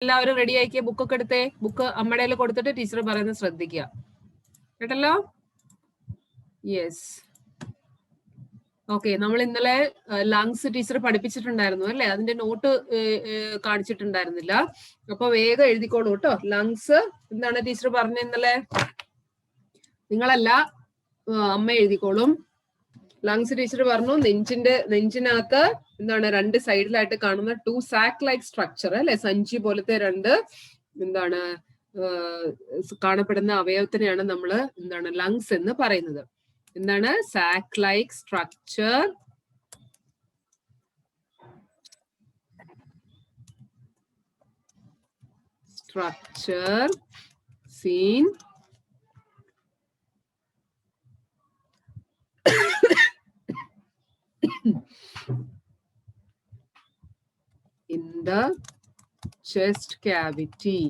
എല്ലാവരും റെഡി ആക്കിയ ബുക്കൊക്കെ എടുത്തേ. ബുക്ക് അമ്മയുടെ കൊടുത്തിട്ട് ടീച്ചർ പറയുന്നത് ശ്രദ്ധിക്കുക കേട്ടല്ലോ. Yes, okay. നമ്മൾ ഇന്നലെ ലങ്സ് ടീച്ചർ പഠിപ്പിച്ചിട്ടുണ്ടായിരുന്നു അല്ലെ? അതിന്റെ നോട്ട് കാണിച്ചിട്ടുണ്ടായിരുന്നില്ല. അപ്പൊ വേഗം എഴുതിക്കോളൂ കേട്ടോ. ലങ്സ് എന്താണ് ടീച്ചർ പറഞ്ഞ ഇന്നലെ? നിങ്ങളല്ല, അമ്മ എഴുതിക്കോളും. ലങ്സ് ടീച്ചർ പറഞ്ഞു നെഞ്ചിനകത്ത് എന്താണ് രണ്ട് സൈഡിലായിട്ട് കാണുന്ന 2 സാക്ക് ലൈക്ക് സ്ട്രക്ചർ അല്ലെ, സഞ്ചി പോലത്തെ രണ്ട് എന്താണ് കാണപ്പെടുന്ന അവയവത്തിനെയാണ് നമ്മൾ എന്താണ് ലങ്സ് എന്ന് പറയുന്നത്. എന്താണ്? Sac like structure seen in the chest cavity.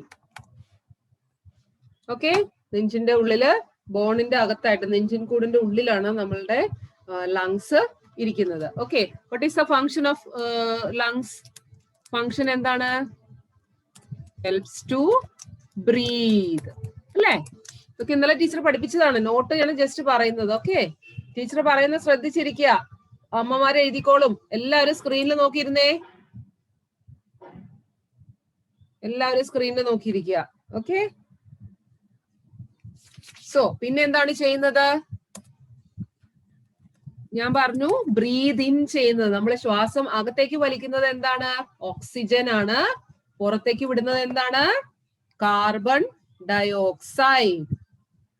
Okay, നെഞ്ചിന്റെ ഉള്ളില്, ബോണിന്റെ അകത്തായിട്ട്, നെഞ്ചിൻ കൂടിന്റെ ഉള്ളിലാണ് നമ്മളുടെ ലങ്സ് ഇരിക്കുന്നത്. Okay, what is the function of lungs? Function എന്താണ്? ഹെൽപ്സ് ടു ബ്രീത്ത് അല്ലേ? ഓക്കെ, ഇന്നലെ ടീച്ചർ പഠിപ്പിച്ചതാണ്. നോട്ട് ഞാൻ ജസ്റ്റ് പറയുന്നത്. ഓക്കെ, ടീച്ചർ പറയുന്നത് ശ്രദ്ധിച്ചിരിക്കുക. അമ്മമാരെ എഴുതിക്കോളും. എല്ലാവരും സ്ക്രീനിൽ നോക്കിയിരുന്നേ. എല്ലാവരും സ്ക്രീനിൽ നോക്കിയിരിക്കുക. ഓക്കെ, സോ പിന്നെ എന്താണ് ചെയ്യുന്നത്? ഞാൻ പറഞ്ഞു ബ്രീത് ഇൻ ചെയ്യുന്നത്. നമ്മൾ ശ്വാസം അകത്തേക്ക് വലിക്കുന്നത് എന്താണ്? ഓക്സിജൻ ആണ്. പുറത്തേക്ക് വിടുന്നത് എന്താണ്? കാർബൺ ഡയോക്സൈഡ്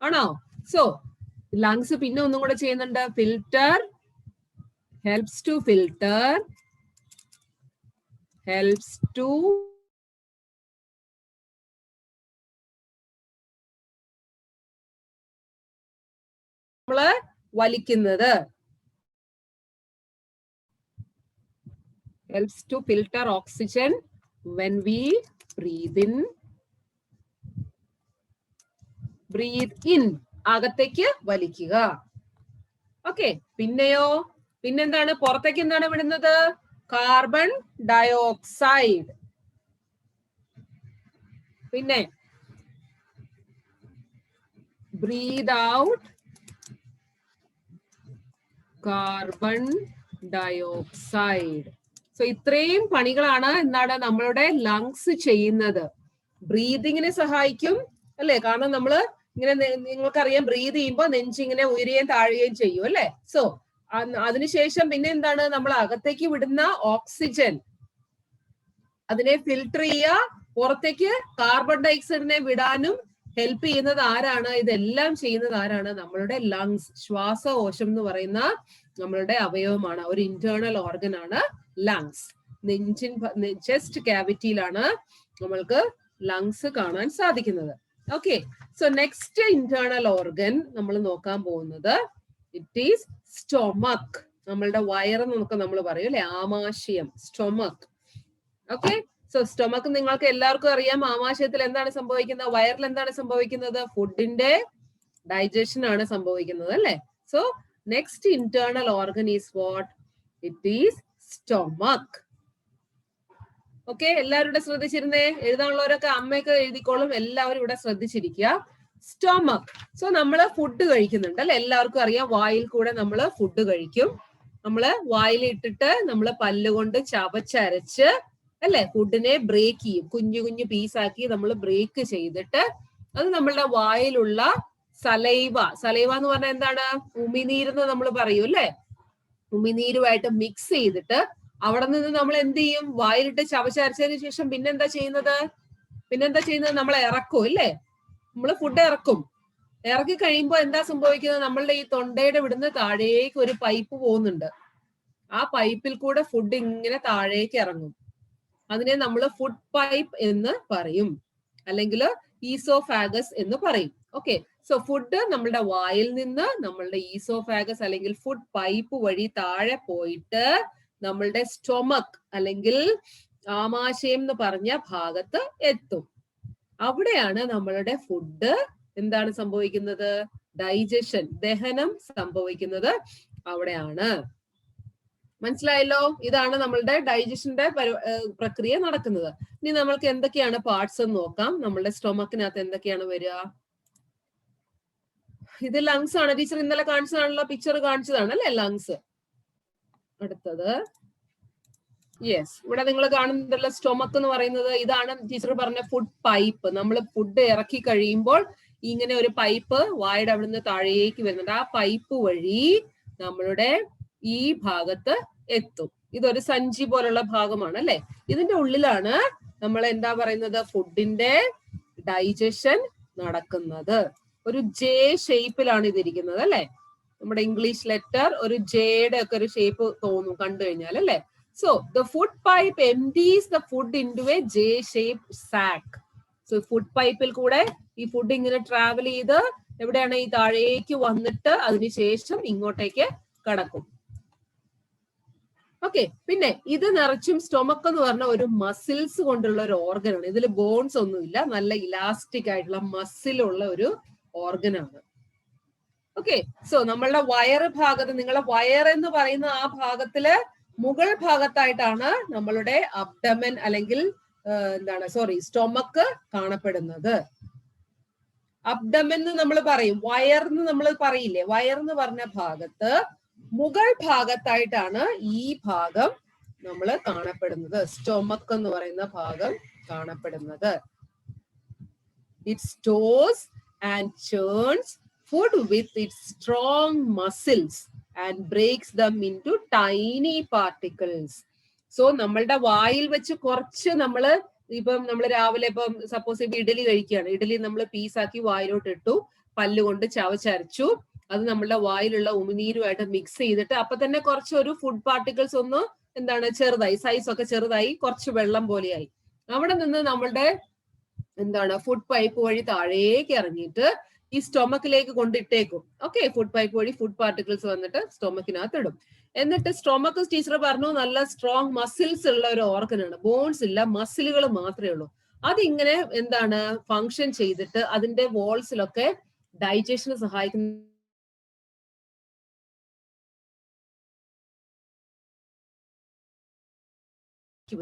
ആണോ? സോ ലങ്സ് പിന്നെ ഒന്നും കൂടെ ചെയ്യുന്നുണ്ട്. Filter, helps to filter, helps to നമ്മള് വലിക്കുന്നത്, helps to filter oxygen when we breathe in. Breathe in, അകത്തേക്ക് വലിക്കുക. ഓക്കെ, പിന്നെയോ? പിന്നെന്താണ്? പുറത്തേക്ക് എന്താണ് വിടുന്നത്? Carbon dioxide. പിന്നെ breathe out carbon dioxide. So ഇത്രയും പണികളാണ് എന്താണ് നമ്മളുടെ ലങ്സ് ചെയ്യുന്നത്. ബ്രീതിങ്ങിനെ സഹായിക്കും അല്ലെ? കാരണം നമ്മള് ഇങ്ങനെ, നിങ്ങൾക്കറിയാം, ബ്രീത് ചെയ്യുമ്പോൾ നെഞ്ചിങ്ങനെ ഉയരുകയും താഴുകയും ചെയ്യും അല്ലെ? സോ അതിനുശേഷം പിന്നെ എന്താണ്? നമ്മൾ അകത്തേക്ക് വിടുന്ന ഓക്സിജൻ അതിനെ ഫിൽട്ടർ ചെയ്യുക, പുറത്തേക്ക് കാർബൺ ഡയോക്സൈഡിനെ വിടാനും ഹെൽപ്പ് ചെയ്യുന്നത് ആരാണ്? ഇതെല്ലാം ചെയ്യുന്നത് ആരാണ്? നമ്മളുടെ ലങ്സ്, ശ്വാസകോശം എന്ന് പറയുന്ന നമ്മളുടെ അവയവമാണ്. ഒരു ഇന്റേണൽ ഓർഗൻ ആണ് ലങ്സ്. നെഞ്ചിൻ ചെസ്റ്റ് ക്യാവിറ്റിയിലാണ് നമ്മൾക്ക് ലങ്സ് കാണാൻ സാധിക്കുന്നത്. Okay, so next internal organ നമ്മൾ നോക്കാൻ പോകുന്നത് ഇറ്റ് ഈസ് സ്റ്റൊമക്. നമ്മളുടെ വയറെന്നൊക്കെ നമ്മൾ പറയും അല്ലെ, ആമാശയം, സ്റ്റൊമക്. ഓക്കെ, സോ സ്റ്റൊമക് നിങ്ങൾക്ക് എല്ലാവർക്കും അറിയാം. ആമാശയത്തിൽ എന്താണ് സംഭവിക്കുന്നത്? വയറിൽ എന്താണ് സംഭവിക്കുന്നത്? ഫുഡിന്റെ ഡൈജഷൻ ആണ് സംഭവിക്കുന്നത് അല്ലെ? So next internal organ is what? It is stomach. Okay, എല്ലാവരും ഇവിടെ ശ്രദ്ധിച്ചിരുന്നേ. എഴുതാനുള്ളവരൊക്കെ അമ്മയൊക്കെ എഴുതിക്കോളും. എല്ലാവരും ഇവിടെ ശ്രദ്ധിച്ചിരിക്കുക. സ്റ്റൊമക്. സോ നമ്മള് ഫുഡ് കഴിക്കുന്നുണ്ട് അല്ലെ? എല്ലാവർക്കും അറിയാം, വായിൽ കൂടെ നമ്മള് ഫുഡ് കഴിക്കും. നമ്മള് വായിൽ ഇട്ടിട്ട് നമ്മള് പല്ലുകൊണ്ട് ചവച്ചരച്ച് അല്ലെ ഫുഡിനെ ബ്രേക്ക് ചെയ്യും. കുഞ്ഞു കുഞ്ഞു പീസാക്കി നമ്മൾ ബ്രേക്ക് ചെയ്തിട്ട് അത് നമ്മളുടെ വായിലുള്ള സലൈവ എന്ന് പറഞ്ഞാൽ എന്താണ്? ഉമിനീരെന്ന് നമ്മൾ പറയും അല്ലെ? ഉമിനീരുമായിട്ട് മിക്സ് ചെയ്തിട്ട് അവിടെ നിന്ന് നമ്മൾ എന്ത് ചെയ്യും? വായിലിട്ട് ചവച്ചരച്ചതിന് ശേഷം പിന്നെന്താ ചെയ്യുന്നത്? നമ്മൾ ഇറക്കും അല്ലേ? നമ്മൾ ഫുഡ് ഇറക്കും. ഇറക്കി കഴിയുമ്പോൾ എന്താ സംഭവിക്കുന്നത്? നമ്മളുടെ ഈ തൊണ്ടയുടെ ഇവിടുന്ന് താഴേക്ക് ഒരു പൈപ്പ് പോകുന്നുണ്ട്. ആ പൈപ്പിൽ കൂടെ ഫുഡ് ഇങ്ങനെ താഴേക്ക് ഇറങ്ങും. അതിനെ നമ്മൾ ഫുഡ് പൈപ്പ് എന്ന് പറയും, അല്ലെങ്കിൽ ഈസോഫാഗസ് എന്ന് പറയും. ഓക്കെ, സോ ഫുഡ് നമ്മളുടെ വായിൽ നിന്ന് നമ്മളുടെ ഈസോഫാഗസ് അല്ലെങ്കിൽ ഫുഡ് പൈപ്പ് വഴി താഴെ പോയിട്ട് നമ്മളുടെ സ്റ്റൊമക് അല്ലെങ്കിൽ ആമാശയം എന്ന് പറഞ്ഞ ഭാഗത്ത് എത്തും. അവിടെയാണ് നമ്മളുടെ ഫുഡ് എന്താണ് സംഭവിക്കുന്നത്? ഡൈജഷൻ, ദഹനം സംഭവിക്കുന്നത് അവിടെയാണ്. മനസ്സിലായല്ലോ? ഇതാണ് നമ്മളുടെ ഡൈജഷന്റെ പ്രക്രിയ നടക്കുന്നത്. ഇനി നമ്മൾക്ക് എന്തൊക്കെയാണ് പാർട്സ് എന്ന് നോക്കാം. നമ്മളുടെ സ്റ്റൊമക്കിനകത്ത് എന്തൊക്കെയാണ് വരിക? ഇത് ലങ്സ് ആണ്. ടീച്ചർ ഇന്നലെ കാണിച്ചതാണല്ലോ, പിക്ചർ കാണിച്ചതാണ് അല്ലെ ലങ്സ്. അടുത്തത് യെസ്, ഇവിടെ നിങ്ങൾ കാണുന്നുണ്ടല്ലോ സ്റ്റൊമക്ക് എന്ന് പറയുന്നത്. ഇതാണ് ടീച്ചർ പറഞ്ഞ ഫുഡ് പൈപ്പ്. നമ്മൾ ഫുഡ് ഇറക്കി കഴിയുമ്പോൾ ഇങ്ങനെ ഒരു പൈപ്പ് വായുടെ അവിടുന്ന് താഴേക്ക് വരുന്നുണ്ട്. ആ പൈപ്പ് വഴി നമ്മളുടെ ഈ ഭാഗത്ത് എത്തും. ഇതൊരു സഞ്ചി പോലുള്ള ഭാഗമാണ് അല്ലെ. ഇതിന്റെ ഉള്ളിലാണ് നമ്മൾ എന്താ പറയുന്നത്, ഫുഡിന്റെ ഡൈജഷൻ നടക്കുന്നത്. ഒരു ജെ ഷേപ്പിലാണ് ഇതിരിക്കുന്നത് അല്ലെ. നമ്മുടെ ഇംഗ്ലീഷ് ലെറ്റർ ഒരു ജെയുടെ ഒക്കെ ഒരു ഷേപ്പ് തോന്നും കണ്ടു കഴിഞ്ഞാൽ അല്ലെ. So the food pipe empties the food into a J-shaped sack. So food pipeൽ കൂടെ ഈ ഫുഡ് ഇങ്ങനെ ട്രാവൽ ചെയ്ത് എവിടെയാണ് ഈ താഴേക്ക് വന്നിട്ട് അതിനുശേഷം ഇങ്ങോട്ടേക്ക് കടക്കും. ഓക്കെ, പിന്നെ ഇത് നിറച്ചും സ്റ്റൊമക്ക് എന്ന് പറഞ്ഞ ഒരു മസിൽസ് കൊണ്ടുള്ള ഒരു ഓർഗൻ ആണ്. ഇതിൽ ബോൺസ് ഒന്നുമില്ല, നല്ല ഇലാസ്റ്റിക് ആയിട്ടുള്ള മസിലുള്ള ഒരു ഓർഗൻ ആണ്. ഓക്കെ, സോ നമ്മളുടെ വയറ് ഭാഗത്ത്, നിങ്ങളെ വയർ എന്ന് പറയുന്ന ആ ഭാഗത്തില് മുകൾ ഭാഗത്തായിട്ടാണ് നമ്മളുടെ അബ്ഡമൻ അല്ലെങ്കിൽ സ്റ്റൊമക്ക് കാണപ്പെടുന്നത്. അബ്ഡമൻ നമ്മൾ പറയും, വയർന്ന് നമ്മൾ പറയില്ലേ, വയർന്ന് പറഞ്ഞ ഭാഗത്ത് മുകൾ ഭാഗത്തായിട്ടാണ് ഈ ഭാഗം നമ്മൾ കാണപ്പെടുന്നത്, സ്റ്റൊമക്ക് എന്ന് പറയുന്ന ഭാഗം കാണപ്പെടുന്നത്. It stores and churns food with its strong muscles and breaks them into tiny particles. So നമ്മളുടെ വായിൽ വെച്ച് കുറച്ച് നമ്മൾ രാവിലെ ഇപ്പം സപ്പോസ് ഇഡലി കഴിക്കുകയാണ്, ഇഡലി നമ്മൾ പീസാക്കി വായിലോട്ട് ഇട്ടു, പല്ലുകൊണ്ട് ചവച്ചരച്ചു, അത് നമ്മളുടെ വായിലുള്ള ഉമിനീരുമായിട്ട് മിക്സ് ചെയ്തിട്ട് അപ്പൊ തന്നെ കുറച്ച് ഒരു ഫുഡ് പാർട്ടിക്കിൾസ് ഒന്ന് ചെറുതായി, സൈസ് ഒക്കെ ചെറുതായി, കുറച്ച് വെള്ളം പോലെയായി. അവിടെ നിന്ന് നമ്മളുടെ ഫുഡ് പൈപ്പ് വഴി താഴേക്ക് ഇറങ്ങിയിട്ട് ഈ സ്റ്റൊമക്കിലേക്ക് കൊണ്ടിട്ടേക്കും. ഓക്കെ, ഫുഡ് പൈപ്പ് വഴി ഫുഡ് പാർട്ടിക്കിൾസ് വന്നിട്ട് സ്റ്റൊമക്കിനകത്ത് ഇടും. എന്നിട്ട് സ്റ്റൊമക്ക് ടീച്ചർ പറഞ്ഞു നല്ല സ്ട്രോങ് മസിൽസ് ഉള്ള ഒരു ഓർഗൻ ആണ്. ബോൺസ് ഇല്ല, മസിലുകൾ മാത്രമേ ഉള്ളൂ. അതിങ്ങനെ ഫങ്ഷൻ ചെയ്തിട്ട് അതിന്റെ വോൾസിലൊക്കെ ഡൈജഷന് സഹായിക്കുന്ന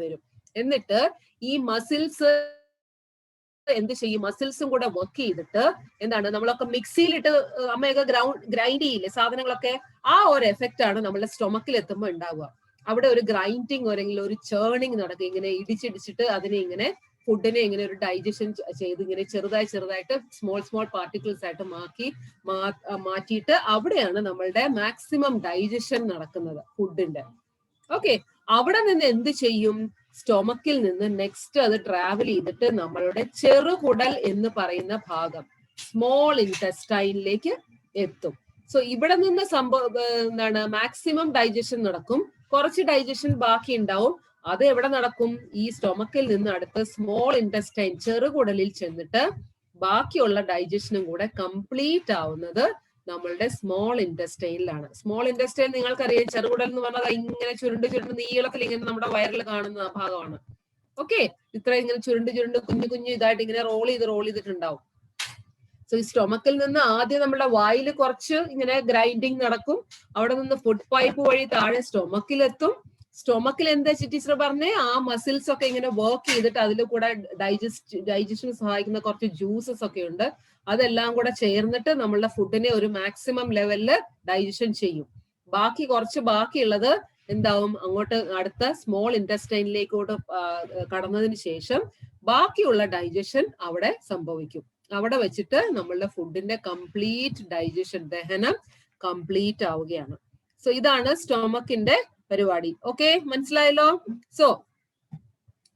വരും. എന്നിട്ട് ഈ മസിൽസ് എന്ത് ചെയ്യും, മസിൽസും കൂടെ വർക്ക് ചെയ്തിട്ട് നമ്മളൊക്കെ മിക്സിയിലിട്ട് അമ്മയൊക്കെ ഗ്രൈൻഡ് ചെയ്യില്ലേ സാധനങ്ങളൊക്കെ, ആ ഒരു എഫക്റ്റ് ആണ് നമ്മുടെ സ്റ്റൊമക്കിൽ എത്തുമ്പോൾ ഉണ്ടാവുക. അവിടെ ഒരു ഗ്രൈൻഡിങ് അല്ലെങ്കിൽ ഒരു ചേർണിങ് നടക്കും. ഇങ്ങനെ ഇടിച്ചിടിച്ചിട്ട് അതിനെ ഇങ്ങനെ ഫുഡിനെ ഇങ്ങനെ ഒരു ഡൈജഷൻ ചെയ്ത് ഇങ്ങനെ ചെറുതായിട്ട് സ്മോൾ പാർട്ടിക്കിൾസ് ആയിട്ട് മാറ്റിയിട്ട് അവിടെയാണ് നമ്മളുടെ മാക്സിമം ഡൈജഷൻ നടക്കുന്നത് ഫുഡിന്റെ. ഓക്കെ, അവിടെ നിന്ന് എന്ത് ചെയ്യും, സ്റ്റൊമക്കിൽ നിന്ന് നെക്സ്റ്റ് അത് ട്രാവൽ ചെയ്തിട്ട് നമ്മളുടെ ചെറുകുടൽ എന്ന് പറയുന്ന ഭാഗം, സ്മോൾ ഇൻറ്റസ്റ്റൈനിലേക്ക് എത്തും. സോ ഇവിടെ നിന്ന് മാക്സിമം ഡൈജഷൻ നടക്കും. കുറച്ച് ഡൈജഷൻ ബാക്കി ഉണ്ടാവും. അത് എവിടെ നടക്കും, ഈ സ്റ്റൊമക്കിൽ നിന്ന് അടുത്ത് സ്മോൾ ഇൻറ്റസ്റ്റൈൻ ചെറുകുടലിൽ ചെന്നിട്ട് ബാക്കിയുള്ള ഡൈജഷനും കൂടെ കംപ്ലീറ്റ് ആവുന്നത് നമ്മളുടെ സ്മോൾ ഇൻറ്റസ്റ്റൈനിലാണ്. സ്മോൾ ഇൻറ്റസ്റ്റൈൻ നിങ്ങൾക്കറിയാം, ചെറുകുടൽ എന്ന് പറഞ്ഞാൽ ഇങ്ങനെ ചുരുണ്ട് നീളത്തിൽ ഇങ്ങനെ നമ്മുടെ വയറിൽ കാണുന്ന ഭാഗമാണ്. ഓക്കെ, ഇത്ര ഇങ്ങനെ ചുരുണ്ട് കുഞ്ഞു ഇതായിട്ട് ഇങ്ങനെ റോൾ ചെയ്തിട്ടുണ്ടാവും. സോ ഈ സ്റ്റൊമക്കിൽ നിന്ന് ആദ്യം നമ്മുടെ വായിൽ കുറച്ച് ഇങ്ങനെ ഗ്രൈൻഡിങ് നടക്കും. അവിടെ നിന്ന് ഫുഡ് പൈപ്പ് വഴി താഴെ സ്റ്റൊമക്കിലെത്തും. സ്റ്റൊമക്കിൽ എന്താ ടീച്ചർ പറഞ്ഞേ, ആ മസിൽസ് ഒക്കെ ഇങ്ങനെ വർക്ക് ചെയ്തിട്ട് അതിൽ കൂടെ ഡൈജഷന് സഹായിക്കുന്ന കുറച്ച് ജ്യൂസസ് ഒക്കെ ഉണ്ട്. അതെല്ലാം കൂടെ ചേർന്നിട്ട് നമ്മളുടെ ഫുഡിനെ ഒരു മാക്സിമം ലെവലില് ഡൈജഷൻ ചെയ്യും. ബാക്കിയുള്ളത് എന്താവും, അങ്ങോട്ട് അടുത്ത സ്മോൾ ഇൻറ്റസ്റ്റൈനിലേക്കോട്ട് കടന്നതിന് ശേഷം ബാക്കിയുള്ള ഡൈജഷൻ അവിടെ സംഭവിക്കും. അവിടെ വെച്ചിട്ട് നമ്മളുടെ ഫുഡിന്റെ കംപ്ലീറ്റ് ഡൈജഷൻ, ദഹനം കംപ്ലീറ്റ് ആവുകയാണ്. സോ ഇതാണ് സ്റ്റൊമക്കിന്റെ പരിപാടി. ഓക്കെ, മനസ്സിലായല്ലോ? സോ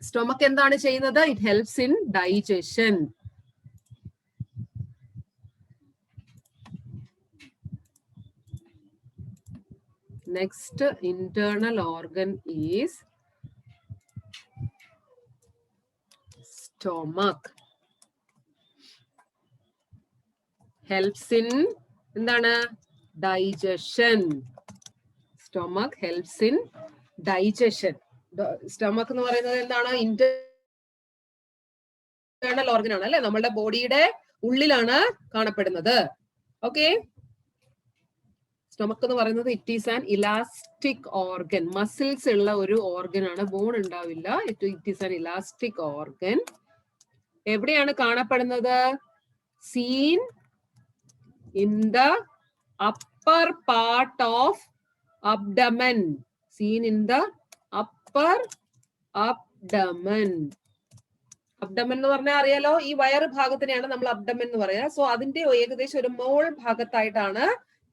സ്റ്റൊമക്ക് എന്താണ് ചെയ്യുന്നത്, it helps in digestion. Next internal organ is stomach. Helps in digestion. Stomach helps in digestion. Stomach എന്ന് പറയുന്നത് എന്താണ്, ഇന്റേണൽ ഓർഗൻ ആണ് അല്ലെ, നമ്മളുടെ ബോഡിയുടെ ഉള്ളിലാണ് കാണപ്പെടുന്നത്. ഓക്കെ, സ്റ്റൊമക് എന്ന് പറയുന്നത് it is an elastic organ. Muscles ഉള്ള ഒരു ഓർഗൻ ആണ്, ബോൺ ഉണ്ടാവില്ല. It is an elastic organ. എവിടെയാണ് കാണപ്പെടുന്നത്? Scene in the upper part of abdomen. Scene in the upper abdomen. Abdomen എന്ന് പറഞ്ഞാൽ അറിയാലോ, ഈ വയറ് ഭാഗത്തിനെയാണ് നമ്മൾ അബ്ഡമൻ എന്ന് പറയാ. സോ അതിന്റെ ഏകദേശം ഒരു മോൾ ഭാഗത്തായിട്ടാണ്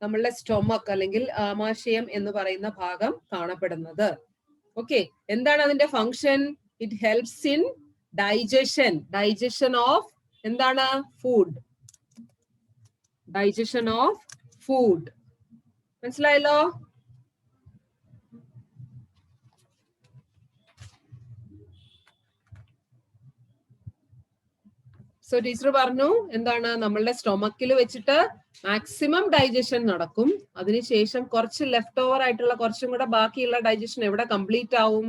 നമ്മളുടെ സ്റ്റൊമക് അല്ലെങ്കിൽ ആമാശയം എന്ന് പറയുന്ന ഭാഗം കാണപ്പെടുന്നത്. ഓക്കെ, എന്താണ് അതിന്റെ function? It helps in digestion. Digestion of എന്താണ്? ഫുഡ്. Digestion of food. മനസ്സിലായല്ലോ? സോ ടീച്ചർ പറഞ്ഞു എന്താണ്, നമ്മളുടെ സ്റ്റൊമക്കിൽ വെച്ചിട്ട് മാക്സിമം ഡൈജഷൻ നടക്കും. അതിനുശേഷം കുറച്ച് ലെഫ്റ്റ് ഓവർ ആയിട്ടുള്ള കുറച്ചും കൂടെ ബാക്കിയുള്ള ഡൈജഷൻ എവിടെ കംപ്ലീറ്റ് ആവും?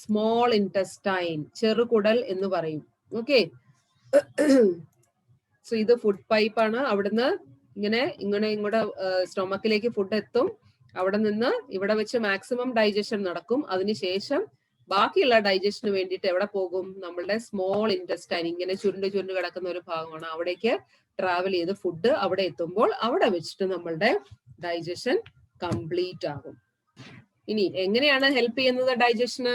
സ്മോൾ ഇൻറ്റസ്റ്റൈൻ, ചെറുകുടൽ എന്ന് പറയും. ഓക്കെ, സോ ഇത് ഫുഡ് പൈപ്പാണ്. അവിടുന്ന് ഇങ്ങോട്ട് സ്റ്റൊമക്കിലേക്ക് ഫുഡ് എത്തും. അവിടെ നിന്ന് ഇവിടെ വെച്ച് മാക്സിമം ഡൈജഷൻ നടക്കും. അതിനുശേഷം ബാക്കിയുള്ള ഡൈജഷന് വേണ്ടിയിട്ട് എവിടെ പോകും? നമ്മളുടെ സ്മോൾ ഇൻറ്റസ്റ്റൈൻ, ഇങ്ങനെ ചുരുണ്ട് കിടക്കുന്ന ഒരു ഭാഗമാണ്. അവിടേക്ക് ട്രാവൽ ചെയ്ത് ഫുഡ് അവിടെ എത്തുമ്പോൾ അവിടെ വെച്ചിട്ട് നമ്മളുടെ ഡൈജഷൻ കംപ്ലീറ്റ് ആകും. ഇനി എങ്ങനെയാണ് ഹെൽപ്പ് ചെയ്യുന്നത് ഡൈജഷന്?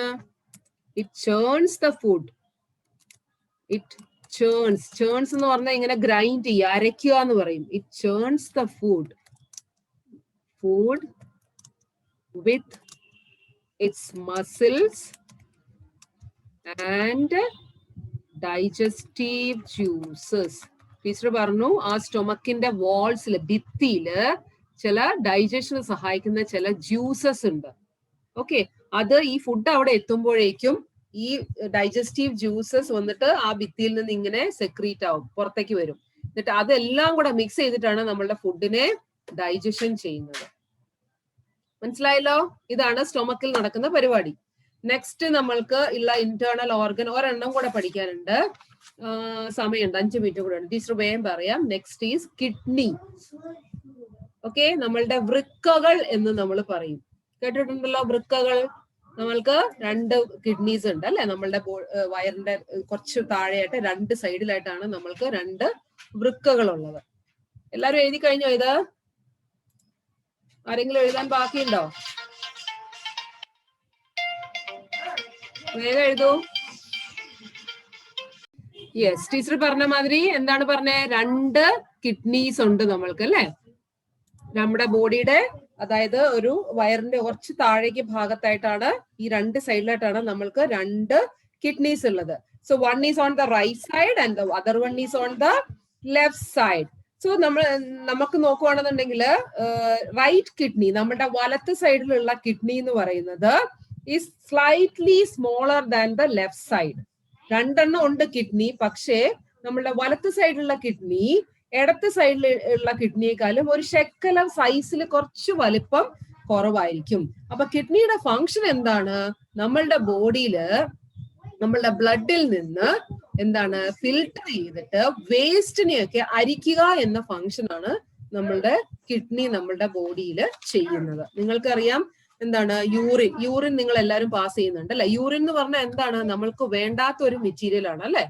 It churns the food. It churns. Churns എന്ന് പറഞ്ഞാൽ ഇങ്ങനെ ഗ്രൈൻഡ് ചെയ്യുക, അരയ്ക്കുക എന്ന് പറയും. It churns the food with its muscles and digestive juices. Teacher പറഞ്ഞു ആ സ്റ്റൊമക്കിന്റെ വാൾസില്, ഭിത്തിയില് ചില ഡൈജഷന് സഹായിക്കുന്ന ചില ജ്യൂസസ് ഉണ്ട്. ഓക്കെ, അത് ഈ ഫുഡ് അവിടെ എത്തുമ്പോഴേക്കും ഈ ഡൈജസ്റ്റീവ് ജ്യൂസസ് വന്നിട്ട് ആ ഭിത്തിയിൽ നിന്ന് ഇങ്ങനെ സെക്രീറ്റ് ആവും, പുറത്തേക്ക് വരും. എന്നിട്ട് അതെല്ലാം കൂടെ മിക്സ് ചെയ്തിട്ടാണ് നമ്മളുടെ ഫുഡിനെ ഡൈജഷൻ ചെയ്യുന്നത്. മനസ്സിലായല്ലോ? ഇതാണ് സ്റ്റൊമക്കിൽ നടക്കുന്ന പരിപാടി. നെക്സ്റ്റ് നമ്മൾക്ക് ഉള്ള ഇന്റേണൽ ഓർഗൻ ഒരെണ്ണം കൂടെ പഠിക്കാനുണ്ട്. സമയമുണ്ട്, 5 മിനിറ്റ് കൂടെ ഉണ്ട്. ടീച്ചർ വേഗം പറയാം. Next is kidney. ഓക്കെ, നമ്മളുടെ വൃക്കകൾ എന്ന് നമ്മൾ പറയും. കേട്ടിട്ടുണ്ടല്ലോ വൃക്കകൾ? നമ്മൾക്ക് 2 കിഡ്നീസ് ഉണ്ട് അല്ലെ? നമ്മളുടെ വയറിന്റെ കുറച്ച് താഴെയായിട്ട് 2 സൈഡിലായിട്ടാണ് നമ്മൾക്ക് 2 വൃക്കകൾ ഉള്ളത്. എല്ലാരും എഴുതി കഴിഞ്ഞോ? ഇത് ആരെങ്കിലും എഴുതാൻ ബാക്കിയുണ്ടോ? വേഗം എഴുതൂ. യെസ്, ടീച്ചർ പറഞ്ഞ മാതിരി എന്താണ് പറഞ്ഞേ? 2 കിഡ്നീസ് ഉണ്ട് നമ്മൾക്ക് അല്ലെ? നമ്മുടെ ബോഡിയുടെ, അതായത് ഒരു വയറിന്റെ കുറച്ച് താഴേക്ക് ഭാഗത്തായിട്ടാണ്, ഈ 2 സൈഡിലായിട്ടാണ് നമ്മൾക്ക് 2 കിഡ്നീസ് ഉള്ളത്. So one is on the right side and the other one is on the left side. So നമുക്ക് നോക്കുവാണെന്നുണ്ടെങ്കിൽ റൈറ്റ് കിഡ്നി, നമ്മുടെ വലത്ത് സൈഡിലുള്ള കിഡ്നി എന്ന് പറയുന്നത് is slightly smaller than the left side. 2 എണ്ണം ഉണ്ട് കിഡ്നി, പക്ഷേ നമ്മളുടെ വലത്ത് സൈഡിലുള്ള കിഡ്നി ഇടത്ത് സൈഡിൽ ഉള്ള കിഡ്നിയെക്കാളും ഒരു ശക്കലം സൈസിൽ കുറച്ച് വലിപ്പം കുറവായിരിക്കും. അപ്പൊ കിഡ്നിയുടെ ഫങ്ഷൻ എന്താണ്? നമ്മളുടെ ബോഡിയില് നമ്മളുടെ ബ്ലഡിൽ നിന്ന് എന്താണ് ഫിൽട്ടർ ചെയ്തിട്ട് വേസ്റ്റിനെയൊക്കെ അരിക്കുക എന്ന ഫങ്ഷൻ ആണ് നമ്മളുടെ കിഡ്നി നമ്മളുടെ ബോഡിയിൽ ചെയ്യുന്നത്. നിങ്ങൾക്കറിയാം എന്താണ് യൂറിൻ നിങ്ങൾ എല്ലാവരും പാസ് ചെയ്യുന്നുണ്ട് അല്ലെ? യൂറിൻ എന്ന് പറഞ്ഞാൽ എന്താണ്? നമ്മൾക്ക് വേണ്ടാത്ത ഒരു മെറ്റീരിയൽ ആണ് അല്ലെ?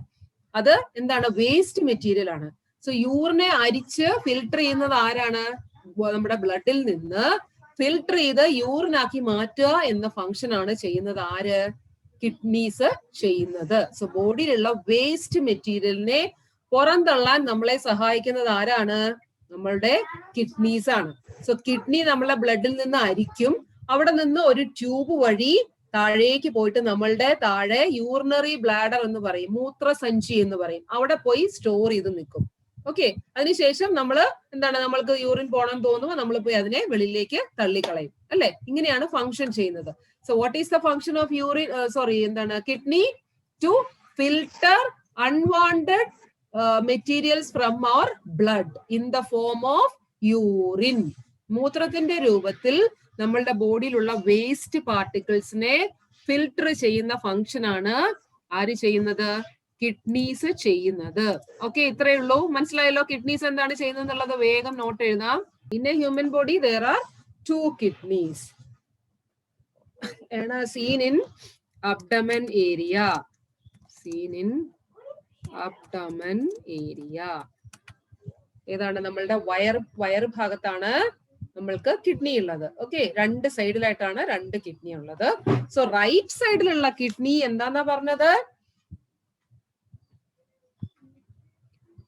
അത് എന്താണ്? വേസ്റ്റ് മെറ്റീരിയൽ ആണ്. സോ യൂറിനെ അരിച്ച് ഫിൽട്ടർ ചെയ്യുന്നത് ആരാണ്? നമ്മുടെ ബ്ലഡിൽ നിന്ന് ഫിൽട്ടർ ചെയ്ത് യൂറിനാക്കി മാറ്റുക എന്ന ഫങ്ഷൻ ആണ് ചെയ്യുന്നത് ആര്? കിഡ്നീസ് ചെയ്യുന്നത്. സോ ബോഡിയിലുള്ള വേസ്റ്റ് മെറ്റീരിയലിനെ പുറന്തള്ളാൻ നമ്മളെ സഹായിക്കുന്നത് ആരാണ്? നമ്മളുടെ കിഡ്നീസ് ആണ്. സോ കിഡ്നി നമ്മളെ ബ്ലഡിൽ നിന്ന് അരിക്കും. അവിടെ നിന്ന് ഒരു ട്യൂബ് വഴി താഴേക്ക് പോയിട്ട് നമ്മളുടെ താഴെ യൂറിനറി ബ്ലാഡർ എന്ന് പറയും, മൂത്രസഞ്ചി എന്ന് പറയും, അവിടെ പോയി സ്റ്റോർ ചെയ്ത് നിൽക്കും. ഓക്കെ, അതിനുശേഷം എന്താണ്, നമ്മൾക്ക് യൂറിൻ പോകണം തോന്നുമ്പോൾ നമ്മൾ പോയി അതിനെ വെളിയിലേക്ക് തള്ളിക്കളയും അല്ലെ? ഇങ്ങനെയാണ് ഫങ്ഷൻ ചെയ്യുന്നത്. So what is the function of urine എന്താണ് kidney? To filter unwanted materials from our blood in the form of urine. മൂത്രത്തിന്റെ രൂപത്തിൽ നമ്മളുടെ ബോഡിയിലുള്ള വേസ്റ്റ് പാർട്ടിക്കിൾസിനെ ഫിൽട്ടർ ചെയ്യുന്ന ഫങ്ഷൻ ആണ് ആര് ചെയ്യുന്നത്? കിഡ്നീസ് ചെയ്യുന്നത്. ഓക്കെ, ഇത്രയേ ഉള്ളൂ. മനസ്സിലായല്ലോ കിഡ്നീസ് എന്താണ് ചെയ്യുന്നത് എന്നുള്ളത്? വേഗം നോട്ട് എഴുതാം. In A human body there are 2 kidneys and are seen in abdomen area. Seen in abdomen area. ഏതാണ് നമ്മളുടെ വയർ ഭാഗത്താണ് നമ്മൾക്ക് കിഡ്നി ഉള്ളത്. ഓക്കെ, 2 സൈഡിലായിട്ടാണ് 2 കിഡ്നി ഉള്ളത്. സോ റൈറ്റ് സൈഡിലുള്ള കിഡ്നി എന്താന്നാ പറഞ്ഞത്?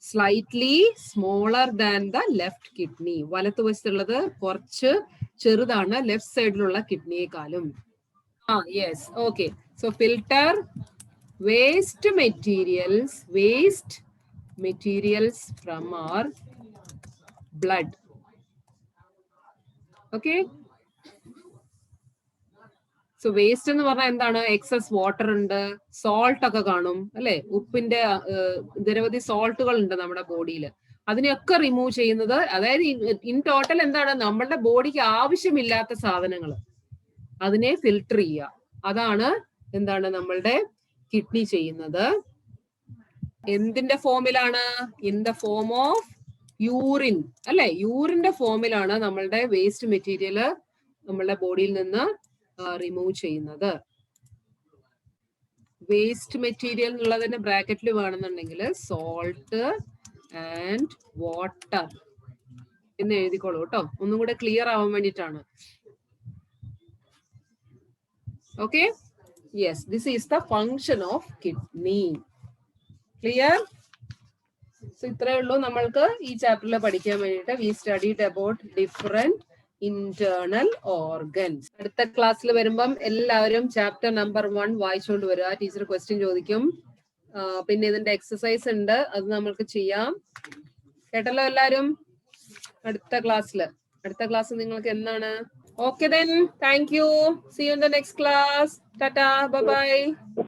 Slightly smaller than the left kidney. വലത്തുവശത്തുള്ളത് കുറച്ച് ചെറുതാണ് ലെഫ്റ്റ് സൈഡിലുള്ള കിഡ്നിയെക്കാളും. Yes, okay. So filter waste materials from our blood. Okay, so waste എന്ന് പറഞ്ഞാൽ എന്താണ്? എക്സസ് വാട്ടർ ഉണ്ട്, സോൾട്ട് ഒക്കെ കാണും അല്ലെ, ഉപ്പിന്റെ നിരവധി സോൾട്ടുകൾ ഉണ്ട് നമ്മുടെ ബോഡിയിൽ. അതിനെയൊക്കെ റിമൂവ് ചെയ്യുന്നത്, അതായത് ഇൻ ടോട്ടൽ എന്താണ് നമ്മളുടെ ബോഡിക്ക് ആവശ്യമില്ലാത്ത സാധനങ്ങൾ അതിനെ ഫിൽട്ടർ ചെയ്യുക. അതാണ് എന്താണ് നമ്മളുടെ കിഡ്നി ചെയ്യുന്നത്. എന്തിന്റെ ഫോമിലാണ്? In the form of urine അല്ലെ, യൂറിന്റെ ഫോമിലാണ് നമ്മളുടെ വേസ്റ്റ് മെറ്റീരിയൽ നമ്മളുടെ ബോഡിയിൽ നിന്ന് റിമൂവ് ചെയ്യുന്നത്. വേസ്റ്റ് മെറ്റീരിയൽ എന്നുള്ളതിന്റെ ബ്രാക്കറ്റിൽ വേണമെന്നുണ്ടെങ്കിൽ സോൾട്ട് ആൻഡ് വാട്ടർ എന്ന് എഴുതിക്കോളൂ കേട്ടോ, ഒന്നും കൂടെ ക്ലിയർ ആവാൻ വേണ്ടിയിട്ടാണ്. Okay, yes, this is the function of kidney. Clear? So ഇത്രയേ ഉള്ളൂ നമ്മൾക്ക് ഈ ചാപ്റ്ററിൽ പഠിക്കാൻ വേണ്ടിയിട്ട്. We studied about different internal organs. അടുത്ത ക്ലാസ്സിൽ വരുമ്പം എല്ലാവരും ചാപ്റ്റർ നമ്പർ 1 വായിച്ചുകൊണ്ട് വരിക. ടീച്ചർ ക്വസ്റ്റ്യൻ ചോദിക്കും. പിന്നെ ഇതിന്റെ എക്സസൈസ് ഉണ്ട്, അത് നമ്മൾക്ക് ചെയ്യാം. കേട്ടല്ലോ എല്ലാരും? അടുത്ത ക്ലാസ് നിങ്ങൾക്ക് എന്നാണ്? Okay then, thank you. See you in the next class. ടാറ്റാ, ബൈ ബൈ.